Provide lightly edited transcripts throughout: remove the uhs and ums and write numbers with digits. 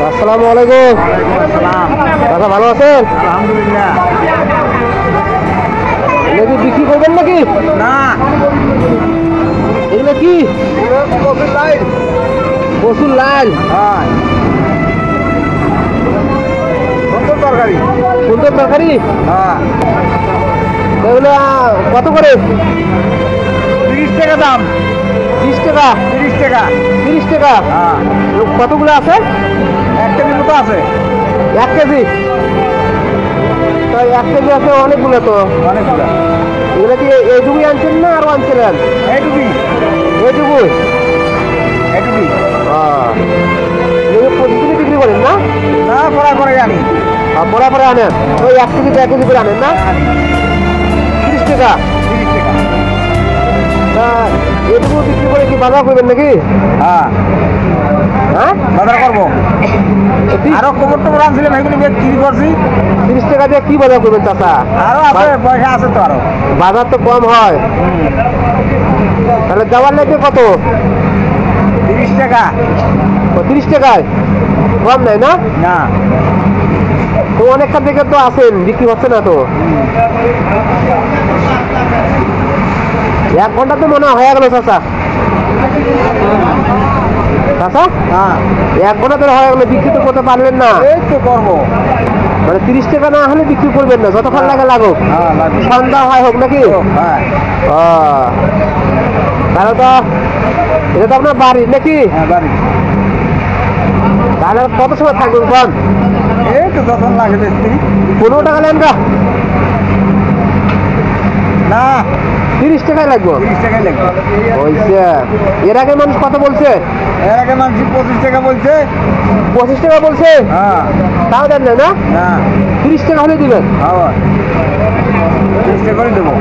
আসসালামু আলাইকুম। দাদা ভালো আছেন? আলহামদুলিল্লাহ। এগুলো বিক্রি করবেন নাকি? না, এগুলো কি? কচুর লাল। হ্যাঁ, সুন্দর তরকারি। সুন্দর তরকারি। হ্যাঁ, এগুলো কত করে? 30 টাকা দাম। 30 টাকা। 30 টাকা। 30 টাকা। হ্যাঁ, কতগুলো আছে? 1 কেজি মতো আছে। 1 কেজি। তাই 1 কেজি আছে অনেকগুলো তো। অনেকগুলো। এগুলো কি এইটুকুই আনছেন না আরো আনছিলেন? এইটুকুই। এইটুকুই। এইটুকুই। এগুলো প্রতিদিনই বিক্রি করেন না? না, পড়া করে জানি। পরে পরে আনেন ওই 1 কেজি 1 কেজি করে আনেন না? 30 টাকা। 30 টাকা। তা এটুকু বিক্রি করে কি বাজার করবেন নাকি? হ্যাঁ, হ্যাঁ, বাজার করবো। আরো খবর টবর আনছিলাম, এগুলো বিক্রি করছি। 30 টাকা দিয়ে কি বাজার করবেন চাচা? আরো আছে, পয়সা আছে তো আরো। বাজার তো কম হয়। তাহলে যাওয়ার লাগবে কত? 30 টাকা। 30 টাকায় কম নাই না? না, তো অনেকটা থেকে তো আছেন, বিক্রি হচ্ছে না তো। 1 ঘন্টা তো মনে হয় হয়ে গেল চাচা। চাচা হ্যাঁ, 1 ঘন্টা ধরে হয়ে গেল, বিক্রি তো করতে পারলেন না। এই তো করবো। মানে 30 টাকা না হলে বিক্রি করবেন না, যতক্ষণ লাগে লাগুক। হ্যাঁ, লাগবে। সন্ধ্যা হয় হোক নাকি? হ্যাঁ, তাহলে তো এটা তো আপনার বাড়ি নাকি? হ্যাঁ, বাড়ি। তাহলে কত সময় থাকবেন কোন? এই তো যখন লাগে বেশি। 15 টাকা নেন গা? না, 30 টাকায় লাগবে। 30 টাকাই লাগবে। হয়েছে। এর আগে মানুষ কত বলছে? এর আগে মানুষ 25 টাকা বলছে। 25 টাকা বলছে। হ্যাঁ, তাও দেন না? না, 30 টাকা হলে দিবেন। আবার 30 টাকা করে দেবো।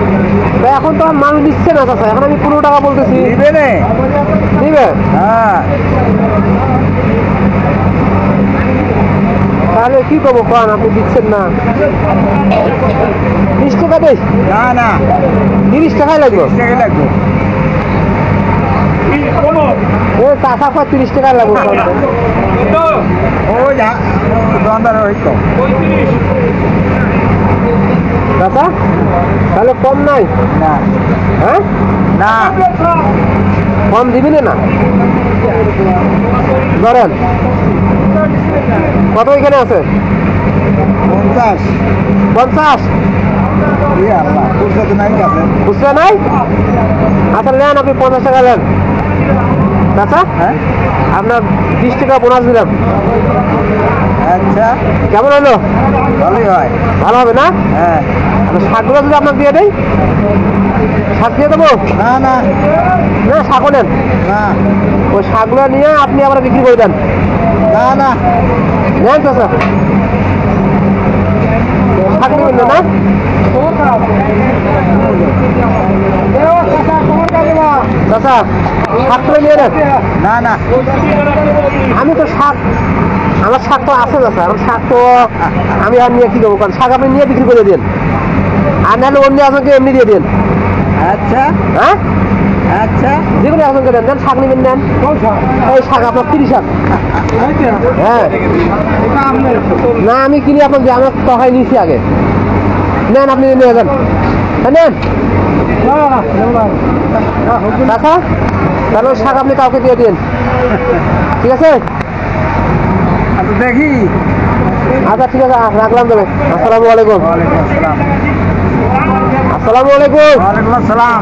তা এখন তো আর মানুষ নিচ্ছে না চাচা, এখন আমি 15 টাকা বলতেছি। দিবে নে? দিবে? হ্যাঁ, তাহলে কি করবো কোন, আপনি দিচ্ছেন না? 30 টাকা দেই? না, না, 30 টাকাই লাগবে। 30 টাকাই লাগবে। ও চাচা কয় 30 টাকায় লাগবে। ওই দোকানদার ওই তো। চাচা তাহলে কম নাই? না, হ্যাঁ, না, কম দিবেন না? ধরেন কত এখানে আছে? 50। 50? ই আল্লাহ, বুঝতে তো নাই কাছে। বুঝতে নাই? আচ্ছা নেন, আপনি 50 টাকা নেন চাচা। হ্যাঁ, আপনার 20 টাকা বোনাস দিলাম। আচ্ছা, কেমন হলো? ভালোই হয়। ভালো হবে না? হ্যাঁ, শাকগুলো যদি আপনাকে দিয়ে দেয়, শাক দিয়ে দেবো? না, না, না, শাকও নেন। না, ওই শাকগুলো নিয়ে আপনি আবার বিক্রি করে দেন। না, না, নেন চাচা, শাক নেবেন না? চাচা শাকগুলো নিয়ে নেন। না, না, আমি তো শাক, আমার শাক তো আছে চাচা, আমার শাক তো আমি আর নিয়ে কি করবো? কারণ শাক আপনি নিয়ে বিক্রি করে দিন, আর নাহলে অন্য একজনকে এমনি দিয়ে দিন। আচ্ছা, হ্যাঁ, আচ্ছা, যে কোনো একজনকে দেন। দেন শাক নেবেন, নেন। ওই শাক আপনার 30 শাক। হ্যাঁ, না আমি কিনি আপনার, আমার টাকায় নিয়েছি আগে। নেন, আপনি নিয়ে যান। হ্যাঁ, নেন চাচা, তাহলে ওই শাক আপনি কাউকে দিয়ে দিন, ঠিক আছে? আচ্ছা, দেখি। আচ্ছা ঠিক আছে, রাখলাম তবে। আসসালামু আলাইকুম। ওয়ালাইকুম আসসালাম। আসসালামু আলাইকুম। ওয়ালাইকুম আসসালাম।